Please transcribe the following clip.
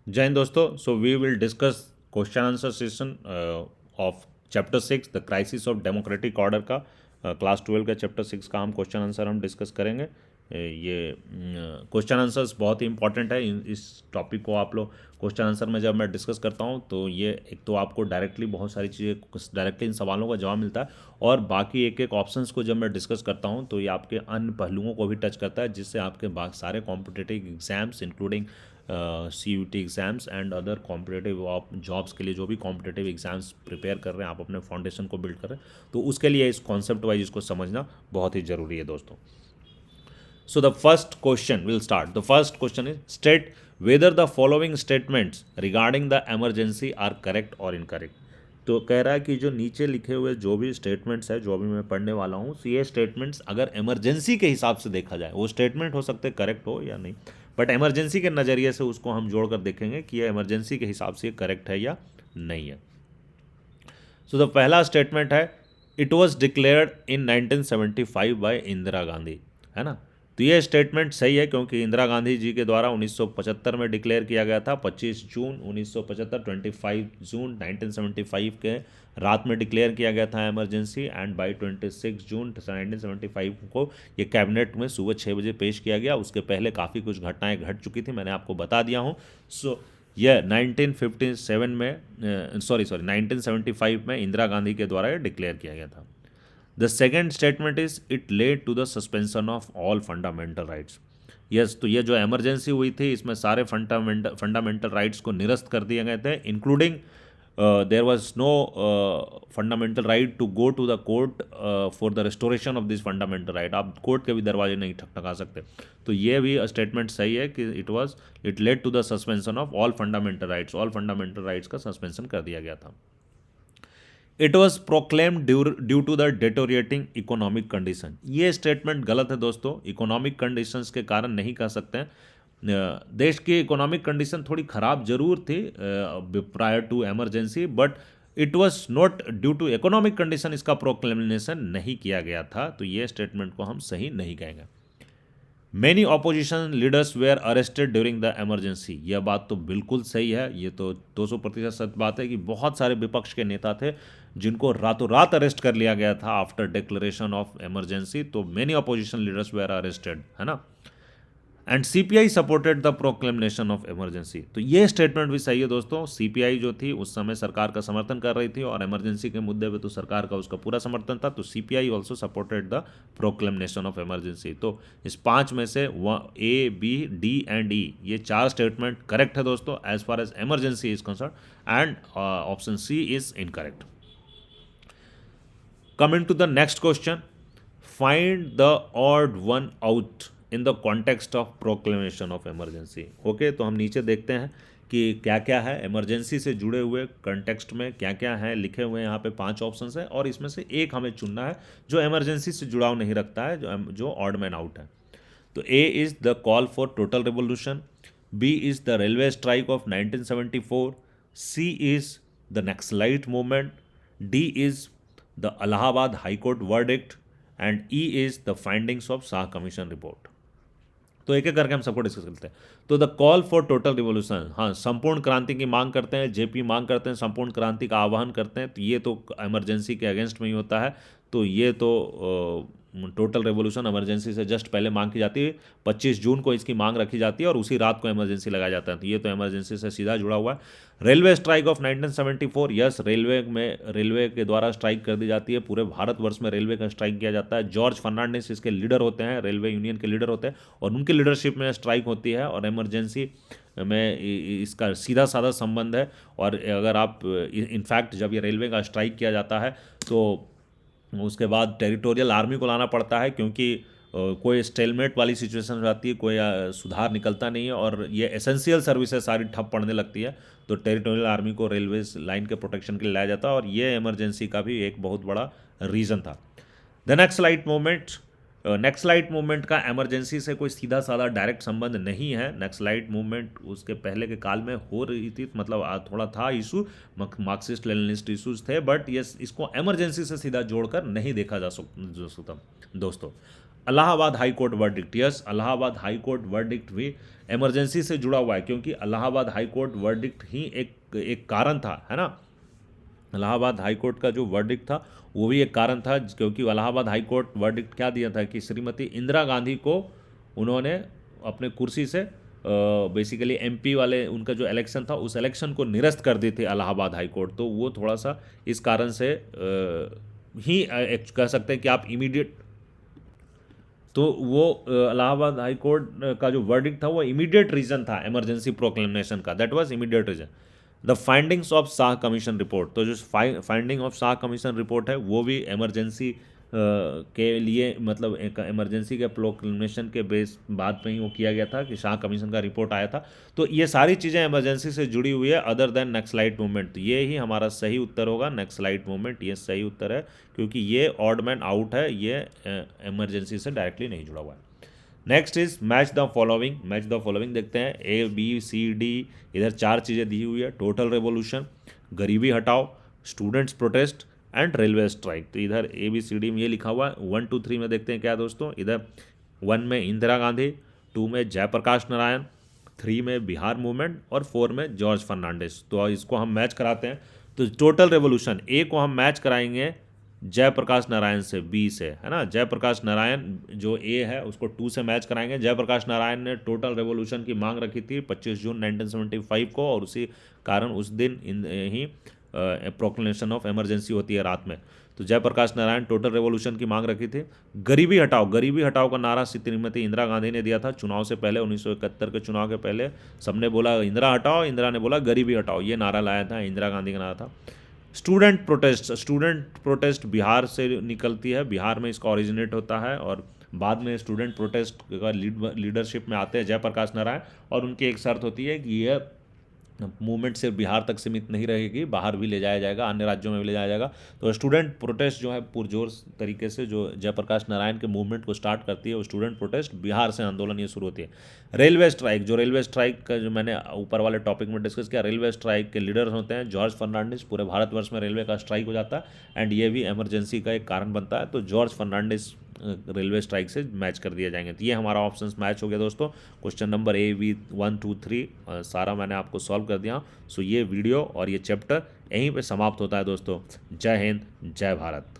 जय हिंद दोस्तों. So we will discuss question answer session of chapter 6 the crisis of democratic order का. Class 12 का चैप्टर 6 का हम क्वेश्चन आंसर हम डिस्कस करेंगे. ये क्वेश्चन आंसर्स बहुत ही इंपॉर्टेंट है. इस टॉपिक को आप लोग क्वेश्चन आंसर में जब मैं डिस्कस करता हूँ तो ये एक तो आपको डायरेक्टली बहुत सारी चीज़ें डायरेक्टली इन सवालों का जवाब मिलता है, और बाकी एक एक ऑप्शंस को जब मैं डिस्कस करता हूँ तो ये आपके अन्य पहलुओं को भी टच करता है, जिससे आपके सारे competitive exams including CUT exams and other competitive jobs के लिए जो भी कॉम्पिटेटिव एग्ज़ाम्स प्रिपेयर कर रहे हैं, आप अपने फाउंडेशन को बिल्ड कर रहे हैं, तो उसके लिए इस कॉन्सेप्ट वाइज इसको समझना बहुत ही ज़रूरी है दोस्तों. So the first question will start. The first question is state whether the following statements regarding the emergency are correct or incorrect. तो कह रहा है कि जो नीचे लिखे हुए जो भी स्टेटमेंट्स है, जो भी मैं पढ़ने वाला हूँ, तो ये स्टेटमेंट्स अगर इमरजेंसी के हिसाब से देखा जाए, वो स्टेटमेंट हो सकते करेक्ट हो या नहीं, बट इमरजेंसी के नज़रिए से उसको हम जोड़कर देखेंगे कि ये इमरजेंसी के हिसाब से करेक्ट है या नहीं है. सो द पहला स्टेटमेंट है, it was declared in 1975 by Indira Gandhi, है ना. तो ये स्टेटमेंट सही है क्योंकि इंदिरा गांधी जी के द्वारा 1975 में डिक्लेयर किया गया था. 25 जून 1975, 25 जून 1975 के रात में डिक्लेयर किया गया था इमरजेंसी, एंड बाई 26 जून 1975 को ये कैबिनेट में सुबह 6 बजे पेश किया गया. उसके पहले काफ़ी कुछ घटनाएं घट चुकी थी, मैंने आपको बता दिया हूँ. सो यह 1957 में 1975 में इंदिरा गांधी के द्वारा ये डिक्लेयर किया गया था. The second statement is it led to the suspension of all fundamental rights. Yes, तो ये जो इमरजेंसी हुई थी इसमें सारे फंडामेंटल राइट्स को निरस्त कर दिए गए थे, including there was no fundamental right to go to the court for the restoration of this fundamental right. आप कोर्ट के भी दरवाजे नहीं ठकठका सकते. तो ये भी स्टेटमेंट सही है कि it led to the suspension of all fundamental rights का सस्पेंशन कर दिया गया था. It was proclaim due to the deteriorating economic condition. ये स्टेटमेंट गलत है दोस्तों. इकोनॉमिक कंडीशंस के कारण नहीं कह सकते हैं. देश की इकोनॉमिक कंडीशन थोड़ी ख़राब जरूर थी prior to emergency, but it was not due to economic condition इसका प्रोक्लेमेशन नहीं किया गया था. तो ये स्टेटमेंट को हम सही नहीं कहेंगे. Many opposition leaders were arrested during the emergency. यह बात तो बिल्कुल सही है. ये तो 200% सच बात है कि बहुत सारे विपक्ष के नेता थे जिनको रातों रात अरेस्ट कर लिया गया था आफ्टर डिक्लेरेशन ऑफ एमरजेंसी. तो many opposition leaders were arrested, है ना. And CPI supported the proclamation of emergency. तो ये स्टेटमेंट भी सही है दोस्तों. CPI जो थी उस समय सरकार का समर्थन कर रही थी, और इमरजेंसी के मुद्दे पे तो सरकार का उसका पूरा समर्थन था. तो CPI also supported the proclamation of emergency. तो इस 5 में से A, B, D and E, ये 4 स्टेटमेंट करेक्ट है दोस्तों as far as emergency is concern, and option C is incorrect. Coming to the next question, find the odd one out in the context of proclamation of emergency. Okay, तो हम नीचे देखते हैं कि क्या क्या है इमरजेंसी से जुड़े हुए कंटेक्स्ट में, क्या क्या है लिखे हुए हैं. यहाँ पे 5 ऑप्शंस हैं और इसमें से एक हमें चुनना है जो इमरजेंसी से जुड़ाव नहीं रखता है, जो ऑड मैन आउट है. तो A is the call for total revolution, B is the railway strike off 1974, C is the naxalite movement, D is the Allahabad High Court verdict, and E is the findings of Shah commission report. तो एक एक करके हम सबको discuss करते हैं. तो the call for total revolution, हाँ, संपूर्ण क्रांति की मांग करते हैं. जेपी मांग करते हैं, संपूर्ण क्रांति का आह्वान करते हैं. तो ये तो इमरजेंसी के अगेंस्ट में ही होता है. तो ये तो टोटल रेवोल्यूशन इमरजेंसी से जस्ट पहले मांग की जाती है. 25 जून को इसकी मांग रखी जाती है और उसी रात को इमरजेंसी लगाया जाता है. तो ये तो इमरजेंसी से सीधा जुड़ा हुआ है. Railway strike off 1974, yes, railway के द्वारा स्ट्राइक कर दी जाती है. पूरे भारतवर्ष में रेलवे का स्ट्राइक किया जाता है. जॉर्ज फर्नांडिस इसके लीडर होते हैं, रेलवे यूनियन के लीडर होते हैं, और उनकी लीडरशिप में स्ट्राइक होती है. और इमरजेंसी में इसका सीधा साधा संबंध है. और अगर आप इनफैक्ट जब ये रेलवे का स्ट्राइक किया जाता है तो उसके बाद टेरिटोरियल आर्मी को लाना पड़ता है, क्योंकि कोई स्टेलमेट वाली सिचुएशन हो जाती है, कोई सुधार निकलता नहीं है, और ये एसेंशियल सर्विसेज सारी ठप पड़ने लगती है. तो टेरिटोरियल आर्मी को रेलवे लाइन के प्रोटेक्शन के लिए लाया जाता है, और ये इमरजेंसी का भी एक बहुत बड़ा रीज़न था. द नक्सलाइट मूवमेंट का इमरजेंसी से कोई सीधा साधा डायरेक्ट संबंध नहीं है. नक्सलाइट मूवमेंट उसके पहले के काल में हो रही थी, मतलब थोड़ा था इशू, मार्क्सिस्ट लेनिनिस्ट इशूज थे, बट ये इसको इमरजेंसी से सीधा जोड़कर नहीं देखा जा सकता दोस्तों. Allahabad high court verdict, yes Allahabad high court verdict भी इमरजेंसी से जुड़ा हुआ है, क्योंकि इलाहाबाद हाई कोर्ट वर्डिक्ट ही एक कारण था, है ना। इलाहाबाद हाई कोर्ट का जो वर्डिक्ट था वो भी एक कारण था, क्योंकि इलाहाबाद हाई कोर्ट वर्डिक्ट क्या दिया था कि श्रीमती इंदिरा गांधी को उन्होंने अपने कुर्सी से बेसिकली एमपी वाले उनका जो इलेक्शन था उस इलेक्शन को निरस्त कर दी थी इलाहाबाद हाई कोर्ट। तो वो थोड़ा सा इस कारण से कह सकते हैं कि आप इमीडिएट, तो वो इलाहाबाद हाई कोर्ट का जो वर्डिक्ट था वो इमीडिएट रीजन था इमरजेंसी प्रोक्लेमेशन का, that was immediate reason. The findings of Shah commission report, तो जो finding of Shah commission report है वो भी इमरजेंसी के लिए, मतलब एक इमरजेंसी के प्रोक्लेमेशन के बेस बाद में ही वो किया गया था कि शाह कमीशन का रिपोर्ट आया था। तो ये सारी चीज़ें इमरजेंसी से जुड़ी हुई है अदर देन नक्सलाइट मूवमेंट। तो ये ही हमारा सही उत्तर होगा, नक्सलाइट मूवमेंट ये सही उत्तर है, क्योंकि ये ऑड मैन आउट है, ये इमरजेंसी से डायरेक्टली नहीं जुड़ा हुआ है। Next is match the following, match the following देखते हैं, ए बी सी डी, इधर चार चीज़ें दी हुई है, टोटल रेवोल्यूशन, गरीबी हटाओ, students protest and railway strike. तो इधर ए बी सी डी में ये लिखा हुआ है। 1 2 3 में देखते हैं क्या दोस्तों, इधर 1 में इंदिरा गांधी, 2 में जयप्रकाश नारायण, 3 में बिहार मूवमेंट और 4 में जॉर्ज फर्नांडिस। तो इसको हम मैच कराते हैं। तो टोटल रेवोल्यूशन ए को हम मैच कराएंगे जयप्रकाश नारायण से, बी से, है ना। जयप्रकाश नारायण जो ए है उसको 2 से मैच कराएंगे। जयप्रकाश नारायण ने टोटल रेवोल्यूशन की मांग रखी थी 25 जून 1975 को, और उसी कारण उस दिन ही प्रोक्लेमेशन ऑफ इमरजेंसी होती है रात में। तो जयप्रकाश नारायण टोटल रेवोल्यूशन की मांग रखी थी। गरीबी हटाओ, गरीबी हटाओ का नारा श्रीमती इंदिरा गांधी ने दिया था चुनाव से पहले, 1971 के चुनाव के पहले। सबने बोला इंदिरा हटाओ, इंदिरा ने बोला गरीबी हटाओ, ये नारा लाया था, इंदिरा गांधी का नारा था। Student protest, student protest Bihar से निकलती है, बिहार में इसका ओरिजिनेट होता है, और बाद में स्टूडेंट प्रोटेस्ट का लीडरशिप में आते हैं जयप्रकाश नारायण, और उनकी एक शर्त होती है कि यह मूवमेंट सिर्फ बिहार तक सीमित नहीं रहेगी, बाहर भी ले जाया जाएगा, अन्य राज्यों में भी ले जाया जाएगा। तो स्टूडेंट प्रोटेस्ट जो है पुरजोर तरीके से जो जयप्रकाश नारायण के मूवमेंट को स्टार्ट करती है वो स्टूडेंट प्रोटेस्ट, बिहार से आंदोलन ये शुरू होती है। रेलवे स्ट्राइक, जो रेलवे स्ट्राइक का जो मैंने ऊपर वाले टॉपिक में डिस्कस किया, रेलवे स्ट्राइक के लीडर होते हैं जॉर्ज फर्नांडिस। पूरे भारतवर्ष में रेलवे का स्ट्राइक हो जाता है एंड ये भी इमरजेंसी का एक कारण बनता है। तो जॉर्ज फर्नांडिस रेलवे स्ट्राइक से मैच कर दिया जाएंगे। तो ये हमारा ऑप्शंस मैच हो गया दोस्तों। क्वेश्चन नंबर ए बी 1 2 3 सारा मैंने आपको सॉल्व कर दिया। सो ये वीडियो और ये चैप्टर यहीं पे समाप्त होता है दोस्तों। जय हिंद, जय भारत।